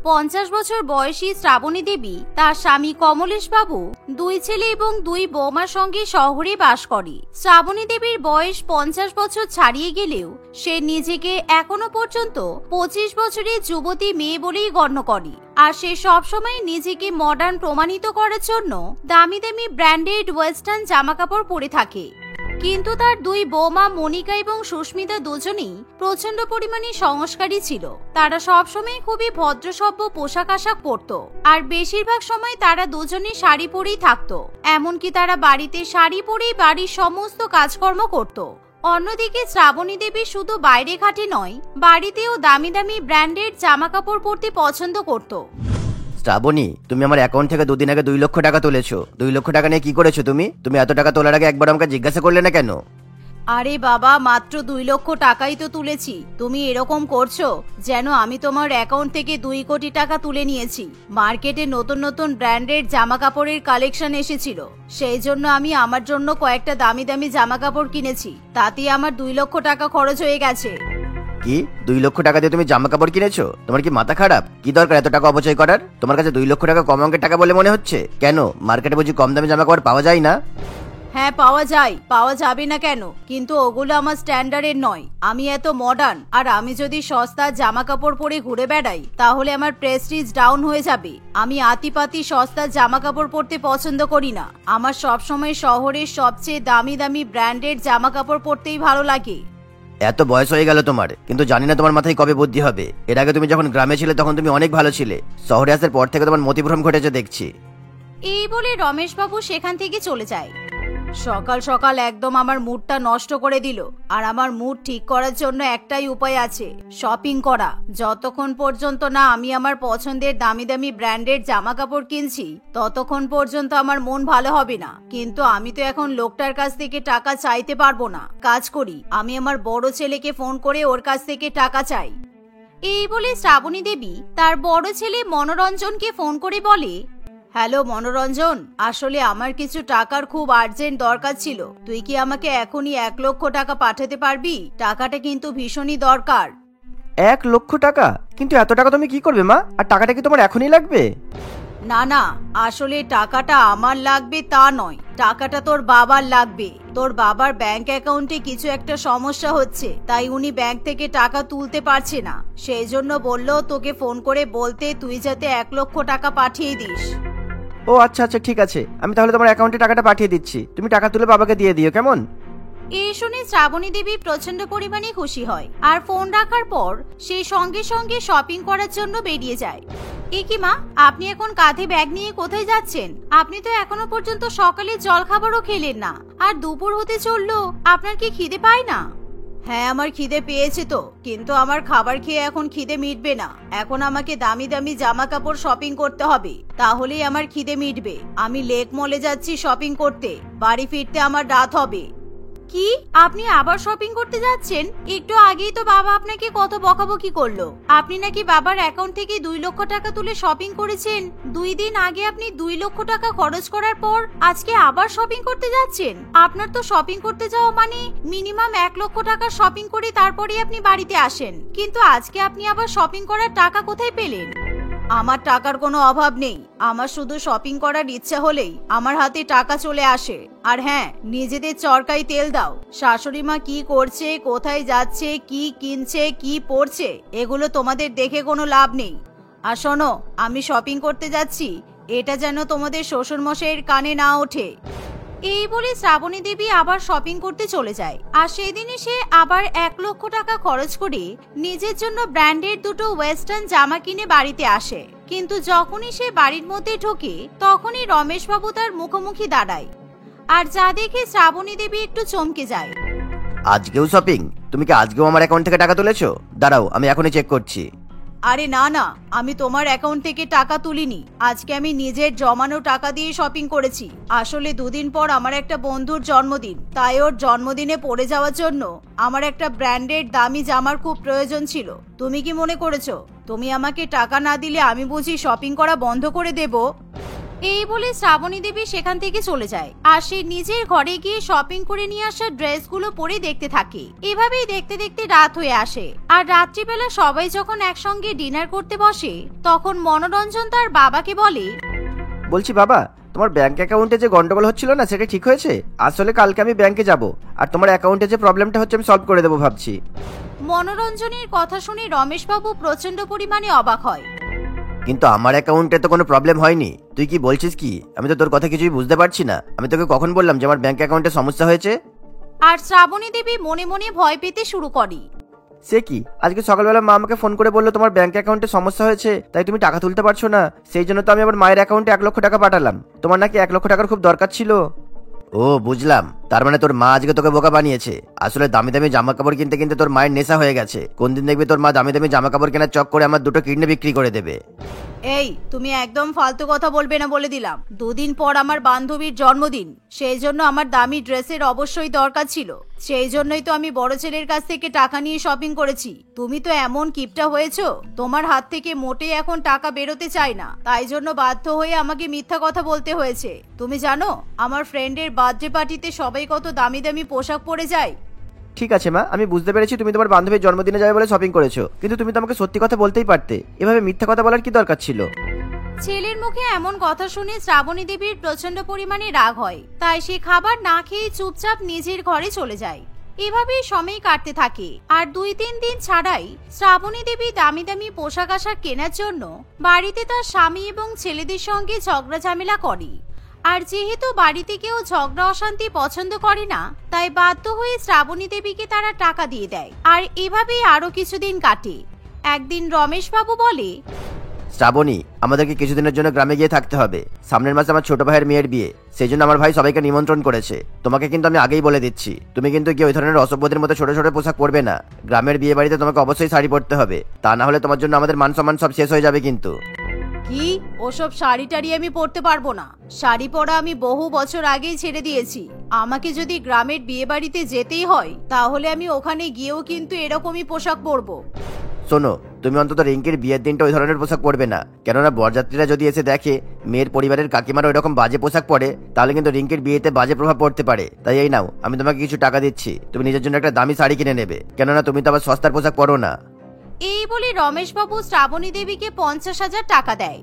50 বছর বয়সী শ্রাবণী দেবী তার স্বামী কমলেশ বাবু, 2 ছেলে এবং 2 বৌমার সঙ্গে শহরে বাস করে। শ্রাবণী দেবীর বয়স 50 বছর ছাড়িয়ে গেলেও সে নিজেকে এখনো পর্যন্ত 25 বছরের যুবতী মেয়ে বলেই গণ্য করে। আর সে সবসময় নিজেকে মডার্ন প্রমাণিত করার জন্য দামি দামি ব্র্যান্ডেড ওয়েস্টার্ন জামাকাপড় পরে থাকে। কিন্তু তার 2 বৌমা মনিকা এবং সুস্মিতা দুজনেই প্রচন্ড পরিমাণে সংস্কারী ছিল। তারা সবসময় খুবই ভদ্রসভ্য পোশাক আশাক পরত, আর বেশিরভাগ সময় তারা দুজনে শাড়ি পরেই থাকতো। এমনকি তারা বাড়িতে শাড়ি পরেই বাড়ির সমস্ত কাজকর্ম করত। অন্যদিকে শ্রাবণী দেবী শুধু বাইরে ঘাটে নয়, বাড়িতেও দামি দামি ব্র্যান্ডেড জামা কাপড় পরতে পছন্দ করত। শ্রাবণী, তুমি আমার অ্যাকাউন্ট থেকে 2 দিন আগে 2 লক্ষ টাকা তুলেছো। 2 লক্ষ টাকা নিয়ে কি করেছো তুমি? এত টাকা তোলার আগে একবার আমাকে জিজ্ঞাসা করলে না কেন? আরে বাবা, মাত্র 2 লক্ষ টাকাই তো তুলেছি। তুমি এরকম করছো যেন আমি তোমার অ্যাকাউন্ট থেকে 2 কোটি টাকা তুলে নিয়েছি। মার্কেটে নতুন নতুন ব্র্যান্ডেড জামা কাপড়ের কালেকশন এসেছিল, সেই জন্য আমি আমার জন্য কয়েকটা দামি দামি জামা কাপড় কিনেছি। তাতেই আমার 2 লক্ষ টাকা খরচ হয়ে গেছে। কি 2 লক্ষ টাকা দিয়ে তুমি জামা কাপড় কিনেছো? তোমার কি মাথা খারাপ? কি দরকার এত টাকা অপচয় করার? তোমার কাছে 2 লক্ষ টাকা কম অঙ্কের টাকা বলে মনে হচ্ছে? কেন, মার্কেটে বুঝি কম দামে জামা কাপড় পাওয়া যায় না? হ্যাঁ, পাওয়া যায়, পাওয়া যাবে না কেন? কিন্তু ওগুলো আমার স্ট্যান্ডার্ডের নয়। আমি এত মডার্ন, আর আমি যদি সস্তা জামা কাপড় পরে ঘুরে বেড়াই তাহলে আমার প্রেস্টিজ ডাউন হয়ে যাবে। আমি আতিপাতি সস্তা জামা কাপড় পরতে পছন্দ করি না। আমার সবসময় শহরের সবচেয়ে দামি দামি ব্র্যান্ডেড জামা কাপড় পরতেই ভালো লাগে। এত বয়স হয়ে গেল তোমার, কিন্তু জানি না তোমার মাথায় কবে বুদ্ধি হবে। এর আগে তুমি যখন গ্রামে ছিলে তখন তুমি অনেক ভালো ছিলে। শহরে আসার পর থেকে তোমার মতিভ্রম ঘটেছে দেখছি। এই বলে রমেশ বাবু সেখান থেকে চলে যায়। সকাল সকাল একদম আমার মুডটা নষ্ট করে দিল। আর আমার মুড ঠিক করার জন্য একটাই উপায় আছে, শপিং করা। যতক্ষণ পর্যন্ত না আমি আমার পছন্দের দামি দামি ব্র্যান্ডেড জামা কাপড় কিনছি ততক্ষণ পর্যন্ত আমার মন ভালো হবে না। কিন্তু আমি তো এখন লোকটার কাছ থেকে টাকা চাইতে পারবো না। কাজ করি, আমি আমার বড় ছেলেকে ফোন করে ওর কাছ থেকে টাকা চাই। এই বলে শ্রাবণী দেবী তার বড় ছেলে মনোরঞ্জনকে ফোন করে বলে, হ্যালো মনোরঞ্জন, আসলে আমার কিছু টাকার খুব আর্জেন্ট দরকার ছিল। তুই কি আমাকে এখনই 1 লক্ষ টাকা পাঠাতে পারবি? টাকাটা কিন্তু ভীষণই দরকার। 1 লক্ষ টাকা? কিন্তু এত টাকা তুমি কি করবে মা? আর টাকাটা কি তোমার এখনই লাগবে? না না, আসলে টাকাটা আমার লাগবে তা নয়, টাকাটা তোর বাবার লাগবে। তোর বাবার ব্যাংক অ্যাকাউন্টে কিছু একটা সমস্যা হচ্ছে, তাই উনি ব্যাংক থেকে টাকা তুলতে পারছে না। সেই জন্য বললো তোকে ফোন করে বলতে তুই যাতে 1 লক্ষ টাকা পাঠিয়ে দিস। ও আচ্ছা আচ্ছা, ঠিক আছে, আমি তাহলে তোমার অ্যাকাউন্টে টাকাটা পাঠিয়ে দিচ্ছি। তুমি টাকা তুলে বাবাকে দিয়ে দিও, কেমন? এই শুনে শ্রাবণী দেবী প্রচন্ড পরিমাণে খুশি হয়, আর ফোন রাখার পর সে সঙ্গে সঙ্গে শপিং করার জন্য বেরিয়ে যায়। কি মা, আপনি এখন কাঁধে ব্যাগ নিয়ে কোথায় যাচ্ছেন? আপনি তো এখনো পর্যন্ত সকালে জল খাবারও খেলেন না, আর দুপুর হতে চললো। আপনার কি খিদে পায় না? হ্যাঁ, আমার খিদে পেয়েছে তো, কিন্তু আমার খাবার খেয়ে এখন খিদে মিটবে না। এখন আমাকে দামি দামি জামা কাপড় শপিং করতে হবে, তাহলেই আমার খিদে মিটবে। আমি লেক মলে যাচ্ছি শপিং করতে, বাড়ি ফিরতে আমার রাত হবে। কি, আপনি আবার শপিং করতে যাচ্ছেন? একটু আগেই তো বাবা আপনাকে কত বকাবকি করলো। আপনি নাকি বাবার অ্যাকাউন্ট থেকে 2 লক্ষ টাকা তুলে শপিং করেছেন। 2 দিন আগে আপনি 2 লক্ষ টাকা খরচ করার পর আজকে আবার শপিং করতে যাচ্ছেন। আপনার তো শপিং করতে যাওয়া মানে মিনিমাম 1 লক্ষ টাকা শপিং করে তারপরে আপনি বাড়িতে আসেন, কিন্তু আজকে আপনি আবার শপিং করার টাকা কোথায় পেলেন? আমার টাকার কোনো অভাব নেই, আমার শুধু শপিং করার ইচ্ছা হলেই আমার হাতে টাকা চলে আসে। আর হ্যাঁ, নিজেদের চরকায় তেল দাও। শাশুড়ি মা কি করছে, কোথায় যাচ্ছে, কি কিনছে, কি পরছে, এগুলো তোমাদের দেখে কোনো লাভ নেই। আর শোনো, আমি শপিং করতে যাচ্ছি, এটা যেন তোমাদের শ্বশুরমশাইয়ের কানে না ওঠে। এই বলে শ্রাবণী দেবী আবার শপিং করতে চলে যায়। আর সেদিনই সে আবার 1 লক্ষ টাকা খরচ করে নিজের জন্য ব্র্যান্ডের 2টো ওয়েস্টার্ন জামা কিনে বাড়িতে আসে। কিন্তু যখনই সে বাড়ির মধ্যে ঢোকে তখনই রমেশ বাবু তার মুখোমুখি দাঁড়ায়। আর যা দেখে শ্রাবণী দেবী একটু চমকে যায়। আজকেও শপিং? তুমি কি আজকেও আমার অ্যাকাউন্ট থেকে টাকা তুলেছো? দাঁড়াও, আমি এখনই চেক করছি। আরে না না, আমি তোমার অ্যাকাউন্ট থেকে টাকা তুলিনি। আজকে আমি নিজের জমানো টাকা দিয়ে শপিং করেছি। আসলে 2 দিন পর আমার একটা বন্ধুর জন্মদিন, তাই ওর জন্মদিনে পরে যাওয়ার জন্য আমার একটা ব্র্যান্ডেড দামি জামার খুব প্রয়োজন ছিল। তুমি কি মনে করেছো তুমি আমাকে টাকা না দিলে আমি বুঝি শপিং করা বন্ধ করে দেব? এই বলে শ্রাবণী দেবী সেখান থেকে চলে যায় আর সে নিজের ঘরে গিয়ে শপিং করে নিয়ে আসা ড্রেসগুলো পরে দেখতে থাকে। এভাবেই দেখতে দেখতে রাত হয়ে আসে আর রাত্রিবেলা সবাই যখন একসঙ্গে ডিনার করতে বসে তখন মনোরঞ্জন তার বাবাকে বলে, বলছি বাবা, তোমার ব্যাংক অ্যাকাউন্টে যে গন্ডগোল হচ্ছিল না সেটা ঠিক হয়েছে? আসলে কালকে আমি ব্যাংকে যাব আর তোমার অ্যাকাউন্টে যে প্রবলেমটা হচ্ছে আমি সলভ করে দেবো ভাবছি। মনোরঞ্জনের কথা শুনে রমেশবাবু প্রচন্ড পরিমাণে অবাক হয়। কিন্তু আমার অ্যাকাউন্টে তো কোনো প্রবলেম হয়নি, তুই কি বলছিস কি? আমি তো তোর কথা কিছুই বুঝতে পারছি না। আমি তোকে কখন বললাম যে আমার ব্যাংক অ্যাকাউন্টে সমস্যা হয়েছে? আর শ্রাবণী দেবী মনে মনে ভয় পেতে শুরু করে। সে কি, আজকে সকালবেলা মা আমাকে ফোন করে বললো তোমার ব্যাংক অ্যাকাউন্টে সমস্যা হয়েছে, তাই তুমি টাকা তুলতে পারছো না। সেই জন্য তো আমি আবার মায়ের অ্যাকাউন্টে 1 লক্ষ টাকা পাঠালাম। তোমার নাকি 1 লক্ষ টাকার খুব দরকার ছিল। ও বুঝলাম, তার মানে তোর মা আজকে তোকে বোকা বানিয়েছে। আসলে দামি দামি জামা কাপড় কিনতে কিনতে তোর মায়ের নেশা হয়ে গেছে। কোন দিন দেখবি তোর মা দামি দামি জামা কাপড় কেনার চক করে আমার 2টো কিডনি বিক্রি করে দেবে। এই তুমি একদম ফালতু কথা বলবে না বলে দিলাম। 2 দিন পর আমার বান্ধবীর জন্মদিন, সেই জন্য আমার দামি ড্রেসের অবশ্যই দরকার ছিল। সেই জন্যই তো আমি বড় ছেলের কাছ থেকে টাকা নিয়ে শপিং করেছি। তুমি তো এমন কিপটা হয়েছো, তোমার হাত থেকে মোটেই এখন টাকা বেরোতে চায় না, তাই জন্য বাধ্য হয়ে আমাকে মিথ্যা কথা বলতে হয়েছে। তুমি জানো আমার ফ্রেন্ডের বার্থডে পার্টিতে সবাই কত দামি দামি পোশাক পরে যায়। ঠিক আছে মা, আমি বুঝতে পেরেছি তুমি তোমার বান্ধবীর জন্মদিনে যাবে বলে শপিং করেছো, কিন্তু তুমি তো আমাকে সত্যি কথা বলতেই পারতে। এভাবে মিথ্যা কথা বলার কি দরকার ছিল? ছেলের মুখে এমন কথা শুনে শ্রাবণী দেবীর প্রচন্ড পরিমাণে রাগ হয়, তাই সে খাবার না খেয়ে চুপচাপ নিজের ঘরে চলে যায়। এভাবেই সময় কাটতে থাকে আর 2-3 দিন ছাড়াই শ্রাবণী দেবী দামি দামি পোশাক আশাক কেনার জন্য বাড়িতে তার স্বামী এবং ছেলেদের সঙ্গে ঝগড়া ঝামেলা করে। আর যেহেতু বাড়িতে কেউ ঝগড়া অশান্তি পছন্দ করে না, তাই বাধ্য হয়ে শ্রাবণী দেবীকে তারা টাকা দিয়ে দেয়। আর এভাবেই আরো কিছুদিন কাটে। একদিন রমেশ বাবু বলে, শ্রাবণী, আমাদেরকে কিছুদিনের জন্য গ্রামে গিয়ে থাকতে হবে। সামনের মাসে আমার ছোট ভাইয়ের মেয়ের বিয়ে, সেই জন্য আমার ভাই সবাইকে নিমন্ত্রণ করেছে। তোমাকে কিন্তু আমি আগেই বলে দিচ্ছি, তুমি কিন্তু গিয়ে ওই ধরনের অসভ্যদের মতো ছোট ছোট পোশাক পরবে না। গ্রামের বিয়ে বাড়িতে তোমাকে অবশ্যই শাড়ি পরতে হবে, তা না হলে তোমার জন্য আমাদের মান সম্মান সব শেষ হয়ে যাবে। কিন্তু কি ওসব শাড়ি টাড়ি আমি পরতে পারবো না। শাড়ি পরা আমি বহু বছর আগেই ছেড়ে দিয়েছি। আমাকে যদি গ্রামের বিয়ে বাড়িতে যেতেই হয় তাহলে আমি ওখানে গিয়েও কিন্তু এরকমই পোশাক পরবো। শোনো, তুমি অন্তত রিঙ্কির বিয়ের দিনটা ওই ধরনের পোশাক পরবে না, কেননা বরযাত্রীরা যদি এসে দেখে মেয়ের পরিবারের কাকিমারা ওই রকম বাজে পোশাক পরে তাহলে কিন্তু রিঙ্কির বিয়েতে বাজে প্রভাব পড়তে পারে। তাই এই নাও, আমি তোমাকে কিছু টাকা দিচ্ছি, তুমি নিজের জন্য একটা দামি শাড়ি কিনে নেবে, কেননা তুমি তো আবার সস্তার পোশাক পরো না। এই বলে রমেশ বাবু শ্রাবণী দেবীকে 50,000 টাকা দেয়।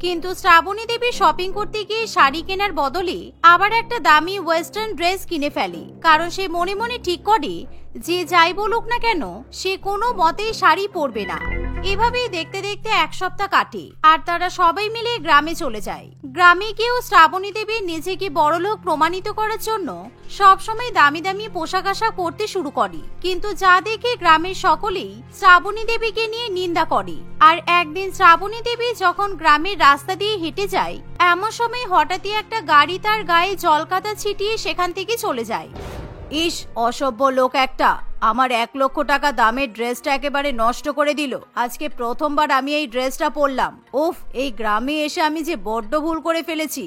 কিন্তু শ্রাবণী দেবী শপিং করতে গিয়ে শাড়ি কেনার বদলে আবার একটা দামি ওয়েস্টার্ন ড্রেস কিনে ফেলে, কারণ সে মনে মনে ঠিক করে যে যাই বলুক না কেন সে কোনো মতেই শাড়ি পরবে না। এভাবেই দেখতে দেখতে 1 সপ্তাহ কাটে আর তারা সবাই মিলে গ্রামে চলে যায়। গ্রামে গিয়েও শ্রাবণী দেবী নিজেকে বড়লোক প্রমাণিত করার জন্য সবসময় দামি দামি পোশাক আশাক পরতে শুরু করে। কিন্তু যা দেখে গ্রামের সকলেই শ্রাবণী দেবীকে নিয়ে নিন্দা করে। আর একদিন শ্রাবণী দেবী যখন গ্রামের রাস্তা দিয়ে হেঁটে যায়, এমন সময় হঠাৎই একটা গাড়ি তার গায়ে জলকাদা ছিটিয়ে সেখান থেকে চলে যায়। ইস, অসভ্য লোক একটা, আমার 1 লক্ষ টাকা দামের ড্রেসটা একেবারে নষ্ট করে দিল। আজকে প্রথমবার আমি এই ড্রেসটা পরলাম। উফ, এই গ্রামে এসে আমি যে বড্ড ভুল করে ফেলেছি।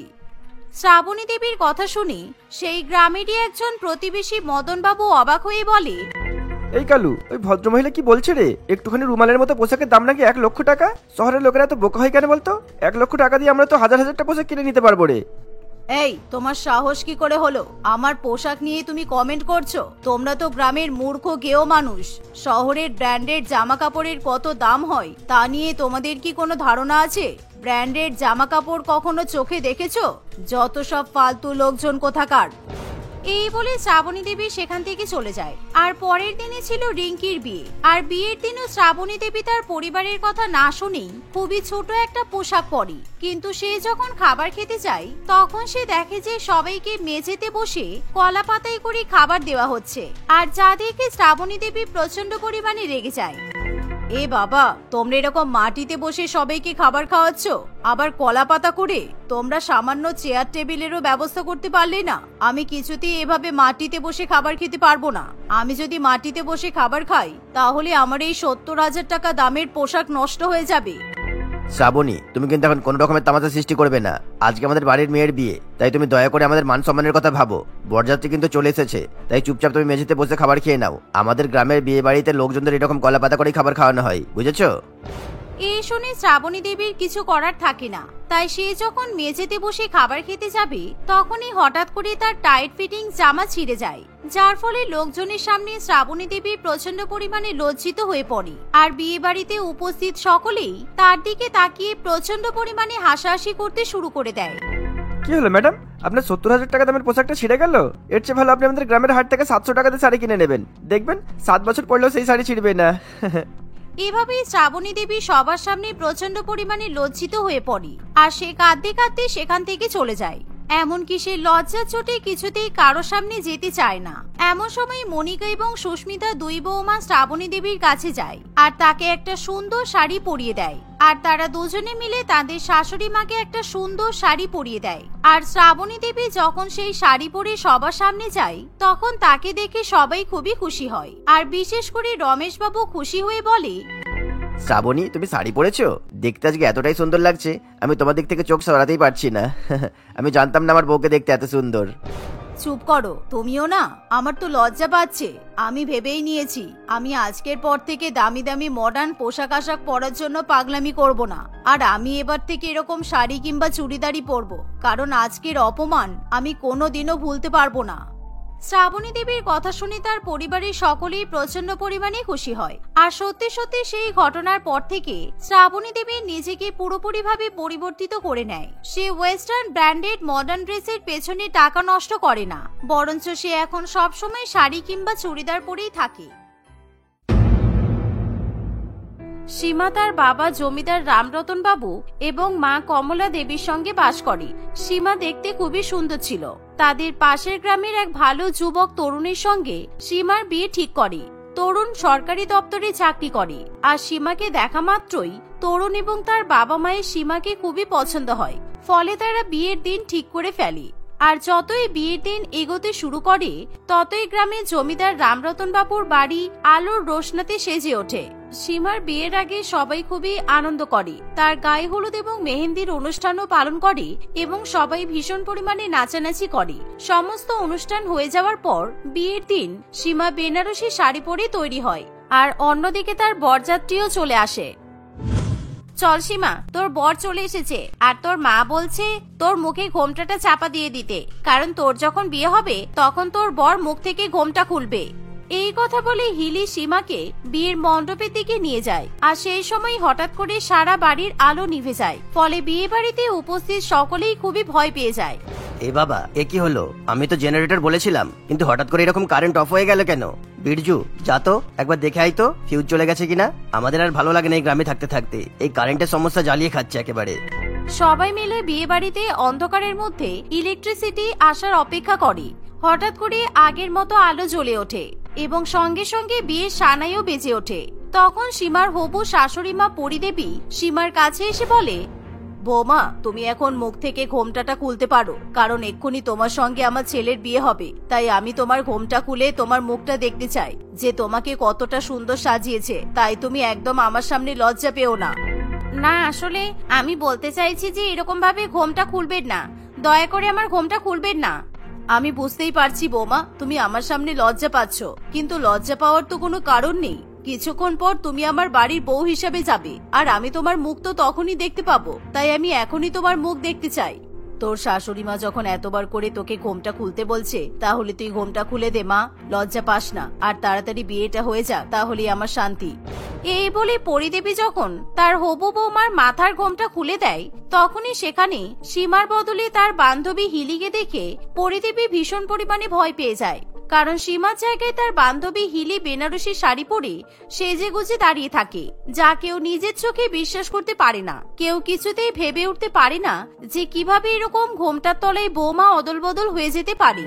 শ্রাবণী দেবীর কথা শুনে সেই গ্রামেরই একজন প্রতিবেশী মদন বাবু অবাক হয়ে বলে, এই কালু, ওই ভদ্রমহিলা কি বলছে রে? একটুখানি রুমালের মতো পোশাকের দাম নাকি 1 লক্ষ টাকা? শহরের লোকেরা তো বোকা হয় কেন বলতো? 1 লক্ষ টাকা দিয়ে আমরা তো হাজার হাজারটা পোশাক কিনে নিতে পারবো রে। এই তোমার সাহস কি করে হলো আমার পোশাক নিয়ে তুমি কমেন্ট করছো? তোমরা তো গ্রামের মূর্খ গেও মানুষ। শহরের ব্র্যান্ডেড জামা কাপড়ের কত দাম হয় তা নিয়ে তোমাদের কি কোনো ধারণা আছে? ব্র্যান্ডেড জামা কাপড় কখনো চোখে দেখেছো? যত সব ফালতু লোকজন কোথাকার। এই বলে শ্রাবণী দেবী সেখান থেকে চলে যায়। আর পরের দিনে ছিল রিঙ্কির বিয়ে। আর বিয়ের দিনও শ্রাবণী দেবী তার পরিবারের কথা না শুনেই খুবই ছোট একটা পোশাক পরে। কিন্তু সে যখন খাবার খেতে যায় তখন সে দেখে যে সবাইকে মেঝেতে বসে কলা পাতায় করে খাবার দেওয়া হচ্ছে। আর যা দেখে শ্রাবণী দেবী প্রচন্ড পরিমাণে রেগে যায়। এ বাবা, তোমরা এরকম মাটিতে বসে সবাইকে খাবার খাওয়াচ্ছ, আবার কলা পাতা করে? তোমরা সামান্য চেয়ার টেবিলেরও ব্যবস্থা করতে পারলে না? আমি কিছুতেই এভাবে মাটিতে বসে খাবার খেতে পারবো না। আমি যদি মাটিতে বসে খাবার খাই তাহলে আমার এই 70,000 টাকা দামের পোশাক নষ্ট হয়ে যাবে। শ্রাবণী, তুমি কিন্তু এখন কোন রকমের তামাশা সৃষ্টি করবে না। আজকে আমাদের বাড়ির মেয়ের বিয়ে, তাই তুমি দয়া করে আমাদের মান সম্মানের কথা ভাবো। বরযাত্রী কিন্তু চলে এসেছে, তাই চুপচাপ তুমি মেঝেতে বসে খাবার খেয়ে নাও। আমাদের গ্রামের বিয়ে বাড়িতে লোকজনদের এরকম কলা পাতা করে খাবার খাওয়ানো হয়, বুঝেছো? এই শুনে শ্রাবণী দেবীর কিছু করার থাকে না, তাই সে যখন মেঝেতে বসে খাবার খেতে যাবে তখনই হঠাৎ করে তার টাইট ফিটিং জামা ছিঁড়ে যায়, যার ফলে লোকজনের সামনে শ্রাবণী দেবী প্রচন্ড পরিমাণে লজ্জিত হয়ে পড়ে। আর বিয়ে বাড়িতে উপস্থিত সকলেই তার দিকে তাকিয়ে প্রচন্ড পরিমাণে হাসাহাসি করতে শুরু করে দেয়। কি হলো ম্যাডাম, আপনার 70,000 টাকা দামের পোশাকটা ছিঁড়ে গেল? এর চেয়ে ভালো আপনি আমাদের গ্রামের হাট থেকে 700 টাকা দিয়ে শাড়ি কিনে নেবেন, দেখবেন 7 বছর পরলেও সেই শাড়ি ছিঁড়বে না। এভাবেই শ্রাবণী দেবী সবার সামনে প্রচন্ড পরিমাণে লজ্জিত হয়ে পড়ে আর সে কাঁদতে কাঁদতে সেখান থেকে চলে যায়। এমনকি সে লজ্জার চোটে কিছুতেই কারো সামনে যেতে চায় না। এমন সময় মনিকা এবং সুস্মিতা দুই বৌমা শ্রাবণী দেবীর কাছে যায় আর তাকে একটা সুন্দর শাড়ি পরিয়ে দেয়। আর তারা দুজনে মিলে তাদের শাশুড়ি মাকে একটা সুন্দর শাড়ি পরিয়ে দেয়। আর শ্রাবণী দেবী যখন সেই শাড়ি পরে সবার সামনে যায় তখন তাকে দেখে সবাই খুবই খুশি হয়। আর বিশেষ করে রমেশ বাবু খুশি হয়ে বলে, শ্রাবণী, তুমি শাড়ি পরেছো, দেখতে আজকে এতটাই সুন্দর লাগছে, আমি তোমার দিক থেকে চোখ সরাতেই পারছি না। আমি জানতাম না আমার বউকে দেখতে এত সুন্দর। চুপ করো তুমিও না, আমার তো লজ্জা পাচ্ছে। আমি ভেবেই নিয়েছি আমি আজকের পর থেকে দামি দামি মডার্ন পোশাক আশাক পরার জন্য পাগলামি করব না। আর আমি এবার থেকে এরকম শাড়ি কিংবা চুড়িদারই পরবো, কারণ আজকের অপমান আমি কোনোদিনও ভুলতে পারবো না। শ্রাবণী দেবীর কথা শুনে তার পরিবারের সকলেই প্রচন্ড পরিমাণে খুশি হয়। আর সত্যি সত্যি সেই ঘটনার পর থেকে শ্রাবণী দেবী নিজেকে পুরোপুরিভাবে পরিবর্তিত করে নেয়। সে ওয়েস্টার্ন ব্র্যান্ডেড মডার্ন ড্রেসের পেছনে টাকা নষ্ট করে না, বরঞ্চ সে এখন সবসময় শাড়ি কিংবা চুড়িদার পরেই থাকে। সীমা তার বাবা জমিদার রামরতন বাবু এবং মা কমলা দেবীর সঙ্গে বাস করে। সীমা দেখতে খুবই সুন্দর ছিল। তাদের পাশের গ্রামের এক ভালো যুবক তরুণের সঙ্গে সীমার বিয়ে ঠিক করে। তরুণ সরকারি দপ্তরে চাকরি করে আর সীমাকে দেখা মাত্রই তরুণ এবং তার বাবা মায়ের সীমাকে খুবই পছন্দ হয়। ফলে তারা বিয়ের দিন ঠিক করে ফেলে। আর যতই বিয়ের দিন এগোতে শুরু করে ততই গ্রামের জমিদার রামরতন বাবুর বাড়ি আলোর রোশনাতে সেজে ওঠে। সীমার বিয়ের আগে সবাই খুবই আনন্দ করে, তার গায়ে হলুদ এবং মেহেন্দির অনুষ্ঠানও পালন করে এবং সবাই ভীষণ পরিমাণে নাচানাচি করে। সমস্ত অনুষ্ঠান হয়ে যাওয়ার পর বিয়ের দিন সীমা বেনারসি শাড়ি পরে তৈরি হয় আর অন্যদিকে তার বরযাত্রীও চলে আসে। চল সীমা, তোর বর চলে এসেছে আর তোর মা বলছে তোর মুখে ঘোমটাটা চাপা দিয়ে দিতে, কারণ তোর যখন বিয়ে হবে তখন তোর বর মুখ থেকে ঘোমটা খুলবে। এই কথা বলে হিলি সীমাকে বিয়ের মণ্ডপের দিকে নিয়ে যায়। আর সেই সময় হঠাৎ করে সারা বাড়ির আলো নিভে যায়। ফলে বিয়ে বাড়িতে উপস্থিত সকলেই খুবই ভয় পেয়ে যায়। এ বাবা, এ কি হলো? আমি তো জেনারেটর বলেছিলাম, কিন্তু হঠাৎ করে এরকম কারেন্ট অফ হয়ে গেল কেন? বিরজু, যা তো একবার দেখে আই তো ফিউজ চলে গেছে কিনা। আমাদের আর ভালো লাগে না এই গ্রামে থাকতে থাকতে, এই কারেন্টের সমস্যা জ্বালিয়ে খাচ্ছে একেবারে। সবাই মিলে বিয়ে বাড়িতে অন্ধকারের মধ্যে ইলেকট্রিসিটি আসার অপেক্ষা করে। হঠাৎ করে আগের মতো আলো জ্বলে ওঠে এবং সঙ্গে সঙ্গে বিয়ের সানাইও বেজে ওঠে। তখন সীমার হবু শাশুড়ি মা পরিদেবী সীমার কাছে এসে বলে, বৌমা, তুমি এখন মুখ থেকে ঘোমটাটা খুলতে পারো, কারণ এক্ষুনি তোমার সঙ্গে আমার ছেলের বিয়ে হবে। তাই আমি তোমার ঘোমটা খুলে তোমার মুখটা দেখতে চাই যে তোমাকে কতটা সুন্দর সাজিয়েছে। তাই তুমি একদম আমার সামনে লজ্জা পেও না। না, আসলে আমি বলতে চাইছি যে এরকম ভাবে ঘোমটা খুলবেন না, দয়া করে আমার ঘোমটা খুলবেন না। আমি বুঝতেই পারছি বৌমা, তুমি আমার সামনে লজ্জা পাচ্ছ, কিন্তু লজ্জা পাওয়ার তো কোনো কারণ নেই। কিছুক্ষণ পর তুমি আমার বাড়ির বউ হিসাবে যাবে আর আমি তোমার মুখ তো তখনই দেখতে পাবো। তাই আমি এখনই তোমার মুখ দেখতে চাই। তোর শাশুড়ি মা যখন এতবার করে তোকে ঘোমটা খুলতে বলছে, তাহলে তুই ঘোমটা খুলে দে মা, লজ্জা পাস না, আর তাড়াতাড়ি বিয়েটা হয়ে যা, তাহলেই আমার শান্তি। এই বলে পরিদেবী যখন তার হবু বৌমার মাথার ঘোমটা খুলে দেয় তখনই সেখানে সীমার বদলে তার বান্ধবী হিলিকে দেখে পরিদেবী ভীষণ পরিমাণে ভয় পেয়ে যায়। কারণ সীমার জায়গায় তার বান্ধবী হিলি বেনারসি শাড়ি পরে সেজে গুজে দাঁড়িয়ে থাকে, যা কেউ নিজের চোখে বিশ্বাস করতে পারে না। কেউ কিছুতেই ভেবে উঠতে পারে না যে কিভাবে এরকম ঘোমটার তলায় বৌমা অদল বদল হয়ে যেতে পারে।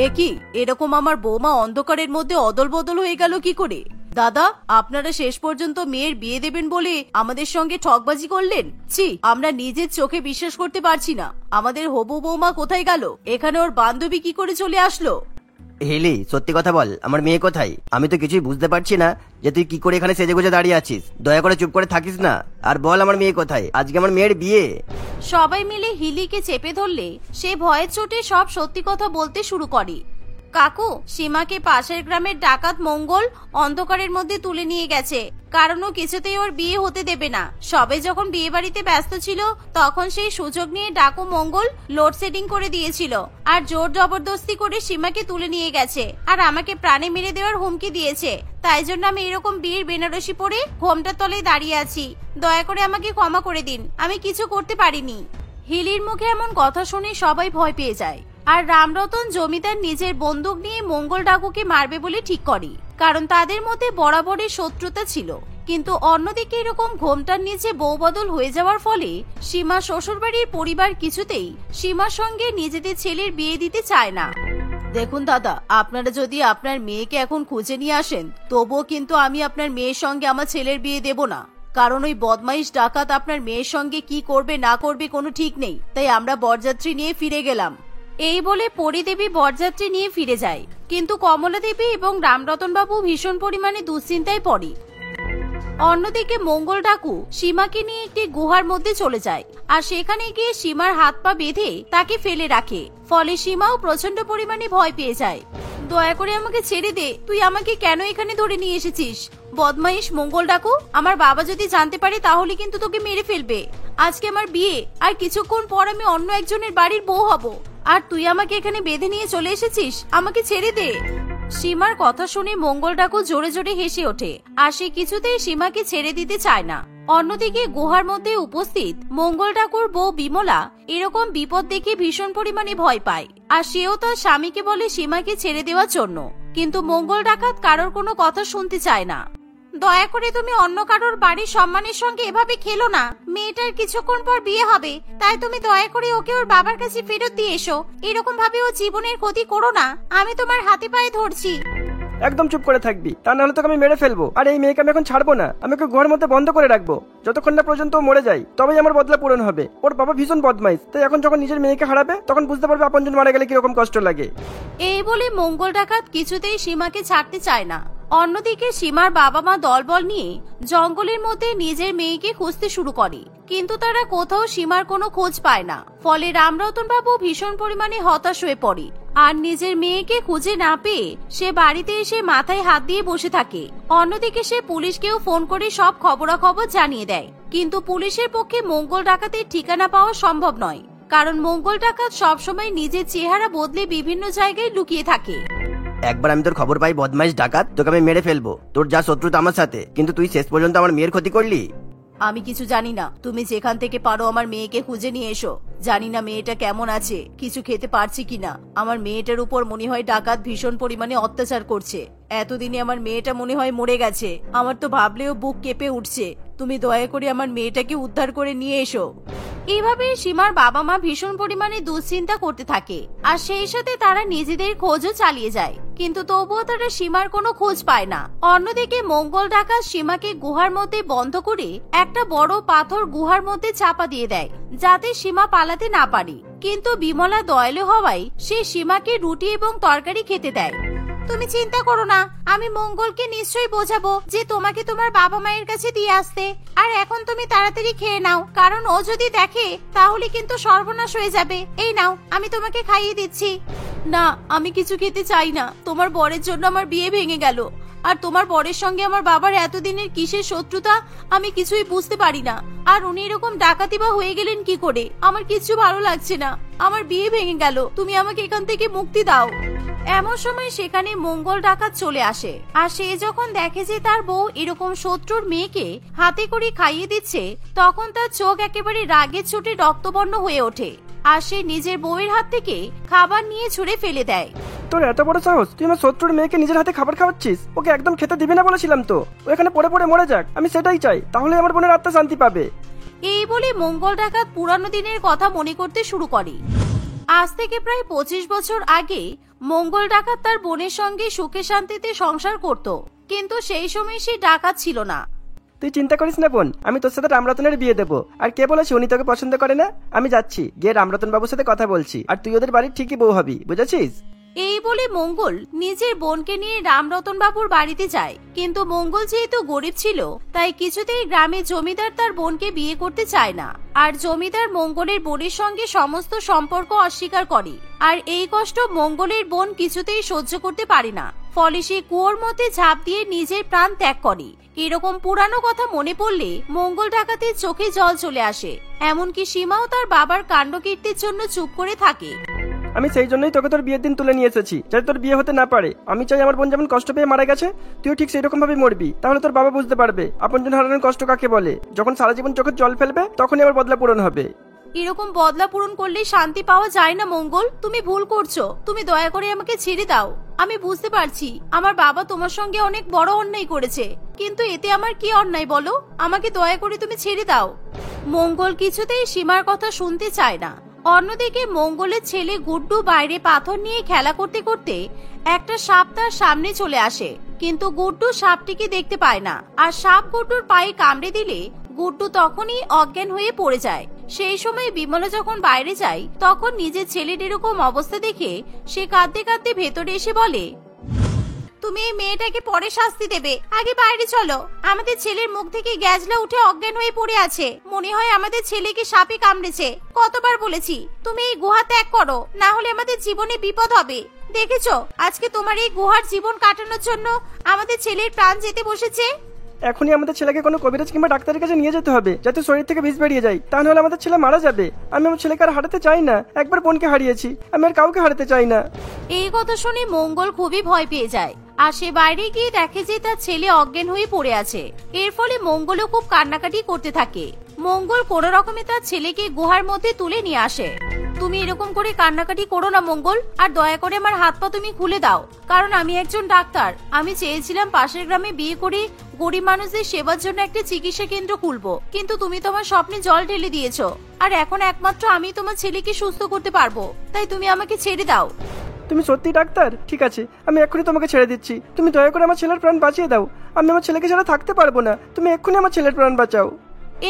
একই এরকম আমার বৌমা অন্ধকারের মধ্যে অদল বদল হয়ে গেল কি করে? দাদা, আপনারা শেষ পর্যন্ত মেয়ের বিয়ে দেবেন বলে আমাদের সঙ্গে ঠকবাজি করলেন। ছি, আমরা নিজের চোখে বিশ্বাস করতে পারছি না। আমাদের হবু বৌমা কোথায় গেল? এখানে ওর বান্ধবী কি করে চলে আসলো? হিলি, সত্যি কথা বল, আমার মেয়ে কোথায়? আমি তো কিছুই বুঝতে পারছি না যে তুই কি করে এখানে সেজে গুজে দাঁড়িয়ে আছিস। দয়া করে চুপ করে থাকিস না, আর বল আমার মেয়ে কোথায়? আজকে আমার মেয়ের বিয়ে। সবাই মিলে হিলিকে চেপে ধরলে সে ভয়ের চোটে সব সত্যি কথা বলতে শুরু করে। কাকু, সীমাকে পাশের গ্রামের ডাকাত মঙ্গল অন্ধকারের মধ্যে তুলে নিয়ে গেছে, কারণ ও কিছুতেই ওর বিয়ে হতে দেবে না। সবে যখন বিয়ে বাড়িতে ব্যস্ত ছিল তখন সেই সুযোগ নিয়ে ডাকু মঙ্গল লোডশেডিং করে দিয়েছিল আর জোর জবরদস্তি করে সীমাকে তুলে নিয়ে গেছে আর আমাকে প্রাণে মেরে দেওয়ার হুমকি দিয়েছে। তাই জন্য আমি এরকম বিয়ের বেনারসি পরে ঘোমটার তলায় দাঁড়িয়ে আছি। দয়া করে আমাকে ক্ষমা করে দিন, আমি কিছু করতে পারিনি। হিলির মুখে এমন কথা শুনে সবাই ভয় পেয়ে যায় আর রামরতন জমিদার নিজের বন্দুক নিয়ে মঙ্গল ডাকুকে মারবে বলে ঠিক করে, কারণ তাদের মধ্যে বরাবরই শত্রুতা ছিল। কিন্তু অন্যদিকে এরকম ঘোমটার নিচে বউ বদল হয়ে যাওয়ার ফলে সীমা শ্বশুরবাড়ির পরিবার কিছুতেই সীমার সঙ্গে নিজেদের ছেলের বিয়ে দিতে চায় না। দেখুন দাদা, আপনারা যদি আপনার মেয়েকে এখন খুঁজে নিয়ে আসেন তবুও কিন্তু আমি আপনার মেয়ের সঙ্গে আমার ছেলের বিয়ে দেব না, কারণ ওই বদমাইশ ডাকাত আপনার মেয়ের সঙ্গে কি করবে না করবে কোনো ঠিক নেই। তাই আমরা বরযাত্রী নিয়ে ফিরে গেলাম। এই বলে পরিদেবী বরযাত্রী নিয়ে ফিরে যায়, কিন্তু কমলা দেবী এবং রামরতন বাবু ভীষণ পরিমাণে দুশ্চিন্তায় পড়ে। অন্যদিকে মঙ্গল ডাকু সীমাকে নিয়ে একটি গুহার মধ্যে চলে যায় আর সেখানে গিয়ে সীমার হাত পা বেঁধে তাকে ফেলে রাখে। ফলে সীমাও প্রচন্ড পরিমাণে ভয় পেয়ে যায়। দয়া করে আমাকে ছেড়ে দে, তুই আমাকে কেন এখানে ধরে নিয়ে এসেছিস? বদমাইশ মঙ্গল ডাকু, আমার বাবা যদি জানতে পারে তাহলে কিন্তু তোকে মেরে ফেলবে। আজকে আমার বিয়ে, আর কিছুক্ষণ পর আমি অন্য একজনের বাড়ির বউ হব, আর তুই আমাকে এখানে বেঁধে নিয়ে চলে এসেছিস। আমাকে ছেড়ে দে। সীমার কথা শুনে মঙ্গল ডাকু জোরে জোরে হেসে ওঠে আর সে কিছুতেই সীমাকে ছেড়ে দিতে চায় না। অন্যদিকে গুহার মধ্যে উপস্থিত মঙ্গল ডাকুর বউ বিমলা এরকম বিপদ দেখে ভীষণ পরিমাণে ভয় পায় আর সেও তার স্বামীকে বলে সীমাকে ছেড়ে দেওয়ার জন্য, কিন্তু মঙ্গল ডাকাত কারোর কোনো কথা শুনতে চায় না। দয়া করে তুমি অন্য কারোর বাড়ির সম্মানের সঙ্গে এভাবে খেলো না। মেয়েটার কিছুক্ষণ পর বিয়ে হবে, তাই তুমি দয়া করে ওকে ওর বাবার কাছে ফেরত দিয়ে এসো। এরকম ভাবে ও জীবনের ক্ষতি করো না, আমি তোমার হাতে পায়ে ধরছি। একদম চুপ করে থাকবি, তা নাহলে তোকে আমি মেরে ফেলবো। আর এই মেয়েকে আমি এখন ছাড়বো না, আমি ওকে ঘরের মধ্যে বন্ধ করে রাখবো যতক্ষণ না পর্যন্ত ও মরে যায়, তবেই আমার বদলা পূরণ হবে। ওর বাবা ভীষণ বদমাইশ, তাই এখন যখন নিজের মেয়েকে হারাবে তখন বুঝতে পারবে আপনজন মারা গেলে কিরকম কষ্ট লাগে। এই বলে মঙ্গল ডাকাত কিছুতেই সীমাকে ছাড়তে চায় না। অন্যদিকে সীমার বাবা মা দলবল নিয়ে জঙ্গলের মধ্যে নিজের মেয়েকে খুঁজতে শুরু করে, কিন্তু তারা কোথাও সীমার কোনো খোঁজ পায় না। ফলে রামরতন বাবু ভীষণ পরিমাণে হতাশ হয়ে পড়ে আর নিজের মেয়েকে খুঁজে না পেয়ে সে বাড়িতে এসে মাথায় হাত দিয়ে বসে থাকে। অন্যদিকে সে পুলিশকেও ফোন করে সব খবরাখবর জানিয়ে দেয়, কিন্তু পুলিশের পক্ষে মঙ্গল ডাকাতের ঠিকানা পাওয়া সম্ভব নয়, কারণ মঙ্গল ডাকাত সবসময় নিজের চেহারা বদলে বিভিন্ন জায়গায় লুকিয়ে থাকে। একবার আমি তোর খবর পাই বদমাইশ ডাকাত, তোকে আমি মেরে ফেলবো। তোর যা শত্রুতা আমার সাথে, কিন্তু তুই শেষ পর্যন্ত আমার মেয়ের ক্ষতি করলি। আমি কিছু জানি না, তুমি যেখান থেকে পারো আমার মেয়েকে খুঁজে নিয়ে এসো। জানি না মেয়েটা কেমন আছে, কিছু খেতে পারছি কিনা। আমার মেয়েটার উপর মনে হয় ডাকাত ভীষণ পরিমাণে অত্যাচার করছে। এতদিনে আমার মেয়েটা মনে হয় মরে গেছে। আমার তো ভাবলেও বুক কেঁপে উঠছে। তুমি দয়া করে আমার মেয়েটাকে উদ্ধার করে নিয়ে এসো। এইভাবে সীমার বাবা মা ভীষণ পরিমাণে দুশ্চিন্তা করতে থাকে আর সেই সাথে তারা নিজেদের খোঁজও চালিয়ে যায়, কিন্তু তবুও তারা সীমার কোনো খোঁজ পায় না। অন্যদিকে মঙ্গল ডাকাত সীমাকে গুহার মধ্যে বন্ধ করে একটা বড় পাথর গুহার মধ্যে চাপা দিয়ে দেয়, যাতে সীমা পালাতে না পারে। কিন্তু বিমলা দয়ালু হওয়ায় সে সীমাকে রুটি এবং তরকারি খেতে দেয়। তুমি চিন্তা করো না, আমি মঙ্গলকে নিশ্চয়ই বোঝাবো যে তোমাকে তোমার বাবা মায়ের কাছে দিয়ে আসতে। আর এখন তুমি তাড়াতাড়ি খেয়ে নাও, কারণ ও যদি দেখে তাহলে কিন্তু সর্বনাশ হয়ে যাবে। এই নাও, আমি তোমাকে খাইয়ে দিচ্ছি। না, আমি কিছু খেতে চাই না। তোমার বরের জন্য আমার বিয়ে ভেঙে গেল, আর তোমার বরের সঙ্গে আমার বাবার এতদিনের কিসের শত্রুতা আমি কিছুই বুঝতে পারি না। আর উনি এরকম ডাকাতি বা হয়ে গেলেন কি করে? আমার কিছু ভালো লাগছে না, আমার বিয়ে ভেঙে গেল। তুমি আমাকে এখান থেকে মুক্তি দাও। এমন সময় সেখানে মঙ্গল ডাকাত চলে আসে আর সে যখন দেখে যে তার বউ এরকম শত্রুর মেয়েকে হাতে করে খাইয়ে দিচ্ছে, তখন তার চোখ একেবারে রাগের চোটে রক্তবর্ণ হয়ে ওঠে আর সে নিজের বউয়ের হাত থেকে খাবার নিয়ে ছুঁড়ে ফেলে দেয়। তোর এত বড় সাহস, তুই আমার শত্রুর মেয়েকে নিজের হাতে খাবার খাওয়াচ্ছিস? ওকে একদম খেতে দিবি না বলেছিলাম তো। ও এখানে পড়ে পড়ে মরে যাক, আমি সেটাই চাই, তাহলে আমার বোনের আত্মা শান্তি পাবে। এই বলে মঙ্গল ডাকাত পুরানো দিনের কথা মনে করতে শুরু করে। আজ থেকে প্রায় 25 বছর আগে মঙ্গল ডাকাত তার বোনের সঙ্গে সুখে শান্তিতে সংসার করত, কিন্তু সেই সময় সে ডাকাত ছিল না। তুই চিন্তা করিস না বোন, আমি তোর সাথে রামরতনের বিয়ে দেবো। আর কে বলেছে উনি তোকে পছন্দ করে না? আমি যাচ্ছি, গিয়ে রামরতন বাবুর সাথে কথা বলছি, আর তুই ওদের বাড়ির ঠিকই বউ হবি, বুঝেছিস? এই বলে মঙ্গল নিজের বোনকে নিয়ে রামরতন বাবুর বাড়িতে যায়, কিন্তু মঙ্গল যেহেতু গরিব ছিল তাই কিছুতেই গ্রামে জমিদার তার বোনকে বিয়ে করতে চায় না। আর জমিদার মঙ্গলের বোনের সঙ্গে সমস্ত সম্পর্ক অস্বীকার করে। আর এই কষ্ট মঙ্গলের বোন কিছুতেই সহ্য করতে পারে না, ফলে সে কুয়োর মধ্যে ঝাঁপ দিয়ে নিজের প্রাণ ত্যাগ করে। এরকম পুরানো কথা মনে পড়লে মঙ্গল ডাকাতের চোখে জল চলে আসে। এমনকি সীমাও তার বাবার কাণ্ডকীর্তির জন্য চুপ করে থাকে। আমি সেই জন্যই তোকে তোর বিয়ের দিন তুলে নিয়ে এসেছি, যাতে তোর বিয়ে হতে না পারে। আমি চাই আমার বোন যেমন কষ্ট পেয়ে মারা গেছে, তুইও ঠিক সেই রকম ভাবে মরবি। তাহলে তোর বাবা বুঝতে পারবে আপনজন হারানোর কষ্ট কাকে বলে। যখন সারা জীবন চোখের জল ফেলবে তখনই আমার বদলা পূরণ হবে। এরকম বদলা পূরণ করলে শান্তি পাওয়া যায় না মঙ্গল, তুমি ভুল করছো। তুমি দয়া করে আমাকে ছেড়ে দাও। আমি বুঝতে পারছি আমার বাবা তোমার সঙ্গে অনেক বড় অন্যায় করেছে, কিন্তু এতে আমার কি অন্যায় বলো? আমাকে দয়া করে তুমি ছেড়ে দাও। মঙ্গল কিছুতেই সীমার কথা শুনতে চায় না। অন্যদিকে মঙ্গলের ছেলে গুড্ডু বাইরে পাথর নিয়ে খেলা করতে করতে একটা সাপ তার সামনে চলে আসে, কিন্তু গুড্ডু সাপটিকে দেখতে পায় না। আর সাপ গুড্ডুর পায়ে কামড়ে দিলে গুড্ডু তখনই অজ্ঞান হয়ে পড়ে যায়। সেই সময় বিমলা যখন বাইরে যায় তখন নিজের ছেলের এরকম অবস্থা দেখে সে কাঁদতে কাঁদতে ভেতরে এসে বলে, তুমি এই মেয়েটাকে পরে শাস্তি দেবে, আগে বাইরে চলো। আমাদের ছেলের মুখ থেকে গ্যাজলা উঠে অজ্ঞান হয়ে পড়ে আছে। মনে হয় আমাদের ছেলেকে সাপে কামড়েছে। কতবার বলেছি তুমি এই গুহা ত্যাগ করো, না হলে আমাদের জীবনে বিপদ হবে। দেখেছো আজকে তোমার এই গুহার জীবন কাটানোর জন্য আমাদের ছেলের প্রাণ যেতে বসেছে। এখনই আমাদের ছেলেকে কোনো কবিরাজ কিংবা ডাক্তারের কাছে নিয়ে যেতে হবে, যাতে শরীর থেকে বিষ বেরিয়ে যায়। তা নাহলে আমাদের ছেলে মারা যাবে। আমি আমার ছেলেকে আর হারাতে চাই না। একবার বোনকে হারিয়েছি, আমি আর কাউকে হারাতে চাই না। এই কথা শুনে মঙ্গল খুবই ভয় পেয়ে যায়। আর সে বাইরে গিয়ে দেখে যে তার ছেলে অজ্ঞান হয়ে পড়ে আছে। এর ফলে মঙ্গলও খুব কান্নাকাটি করতে থাকে। মঙ্গল কোনো রকমে তার ছেলেকে গুহার মধ্যে তুলে নিয়ে আসে। তুমি এরকম করে কান্নাকাটি করো না মঙ্গল, আর দয়া করে আমার হাত পা তুমি খুলে দাও। কারণ আমি একজন ডাক্তার। আমি চেয়েছিলাম পাশের গ্রামে বিয়ে করে গরিব মানুষদের সেবার জন্য একটা চিকিৎসা কেন্দ্র খুলবো, কিন্তু তুমি তোমার স্বপ্নে জল ঢেলে দিয়েছো। আর এখন একমাত্র আমি তোমার ছেলেকে সুস্থ করতে পারবো, তাই তুমি আমাকে ছেড়ে দাও। তুমি সত্যি ডাক্তার? ঠিক আছে, আমি এক্ষুনি তোমাকে ছেড়ে দিচ্ছি। তুমি দয়া করে আমার ছেলের প্রাণ বাঁচিয়ে দাও। আমি আমার ছেলেকে ছাড়া থাকতে পারবো না। তুমি এক্ষুনি আমার ছেলের প্রাণ বাঁচাও।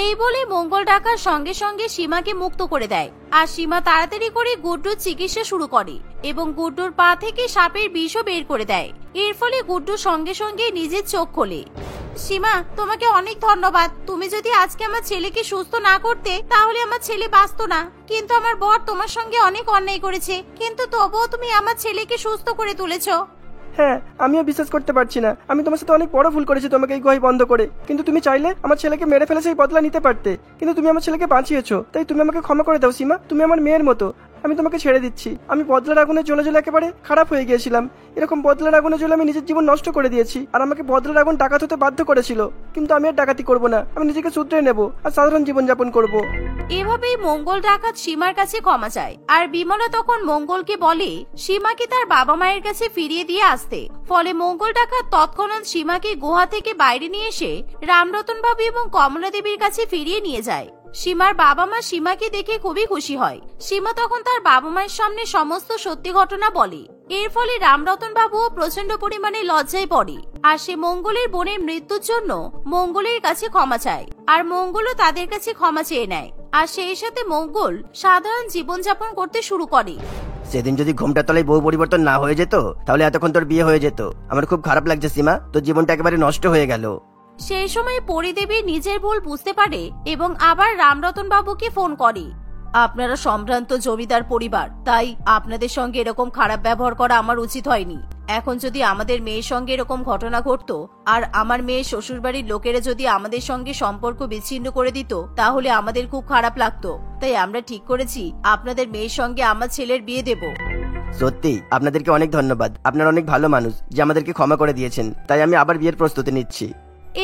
এই বলে মঙ্গল ডাকার সঙ্গে সঙ্গে সীমাকে মুক্ত করে দেয়। আর সীমা তাড়াতাড়ি করে গুড্ডুর চিকিৎসা শুরু করে এবং গুড্ডুর পা থেকে সাপের বিষও বের করে দেয়। এর ফলে গুড্ডু সঙ্গে সঙ্গে নিজের চোখ খোলে। সীমা, তোমাকে অনেক ধন্যবাদ। তুমি যদি আজকে আমার ছেলেকে সুস্থ না করতে তাহলে আমার ছেলে বাঁচতো না। কিন্তু আমার বর তোমার সঙ্গে অনেক অন্যায় করেছে, কিন্তু তবুও তুমি আমার ছেলেকে সুস্থ করে তুলেছো। হ্যাঁ, আমিও বিশ্বাস করতে পারছি না। আমি তোমার সাথে অনেক বড় ভুল করেছি তোমাকে এই গুহায় বন্ধ করে। কিন্তু তুমি চাইলে আমার ছেলেকে মেরে ফেলে সেই বদলা নিতে পারতে, কিন্তু তুমি আমার ছেলেকে বাঁচিয়েছো। তাই তুমি আমাকে ক্ষমা করে দাও সীমা। তুমি আমার মেয়ের মতো। আমি তোমাকে ছেড়ে দিচ্ছি। আমি বদলার আগুনে জ্বলে জ্বলে একেবারে খারাপ হয়ে গিয়েছিলাম। এরকম বদলার আগুনে জ্বলে আমি নিজের জীবন নষ্ট করে দিয়েছি। আর আমাকে বদলার আগুন ডাকাত হতে বাধ্য করেছিল, কিন্তু আমি আর ডাকাতি করব না। আমি নিজেকে শুধরে নেব আর সাধারণ জীবন যাপন করব। এভাবেই মঙ্গল ডাকাত সীমার কাছে ক্ষমা চায়। আর বিমলা তখন মঙ্গলকে বলে সীমাকে তার বাবা মায়ের কাছে ফিরিয়ে দিয়ে আসতে। ফলে মঙ্গল ডাকাত তৎক্ষণাৎ সীমাকে গুহা থেকে বাইরে নিয়ে এসে রামরতন বাবু এবং কমলা দেবীর কাছে ফিরিয়ে নিয়ে যায়। সীমার বাবা মা সীমাকে দেখে খুবই খুশি হয়। সীমা তখন তার বাবা মায়ের সামনে সমস্ত সত্যি ঘটনা বলে। এর ফলে রামরতন বাবুও প্রচন্ড পরিমাণে লজ্জায় পড়ে। আর সে মঙ্গলের বোনের মৃত্যুর জন্য মঙ্গলের কাছে ক্ষমা চায়। আর মঙ্গলও তাদের কাছে ক্ষমা চেয়ে নেয়। আর সেই সাথে মঙ্গল সাধারণ জীবনযাপন করতে শুরু করে। সেদিন যদি ঘুমটার তলায় বউ পরিবর্তন না হয়ে যেত তাহলে এতক্ষণ তোর বিয়ে হয়ে যেত। আমার খুব খারাপ লাগছে সীমা, তোর জীবনটা একেবারে নষ্ট হয়ে গেল। সেই সময় পরিদেবী নিজের ভুল বুঝতে পারে এবং আবার রামরতন বাবুকে ফোন করে। আপনারা সম্ভ্রান্ত জমিদার পরিবার, তাই আপনাদের সঙ্গে এরকম খারাপ ব্যবহার করা আমার উচিত হয়নি। এখন যদি আমাদের মেয়ের সঙ্গে এরকম ঘটনা ঘটতো আর আমার মেয়ের শ্বশুরবাড়ির লোকেরা যদি আমাদের সঙ্গে সম্পর্ক বিচ্ছিন্ন করে দিত তাহলে আমাদের খুব খারাপ লাগতো। তাই আমরা ঠিক করেছি আপনাদের মেয়ের সঙ্গে আমার ছেলের বিয়ে দেব। সত্যি আপনাদেরকে অনেক ধন্যবাদ। আপনারা অনেক ভালো মানুষ যে আমাদেরকে ক্ষমা করে দিয়েছেন। তাই আমি আবার বিয়ের প্রস্তুতি নিচ্ছি।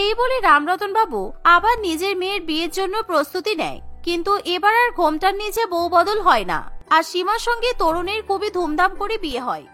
এই বলে রামরতন বাবু আবার নিজের মেয়ের বিয়ের জন্য প্রস্তুতি নেয়। কিন্তু এবার আর ঘোমটার নিচে বউ বদল হয় না। আর সীমার সঙ্গে তরুণের খুবই ধুমধাম করে বিয়ে হয়।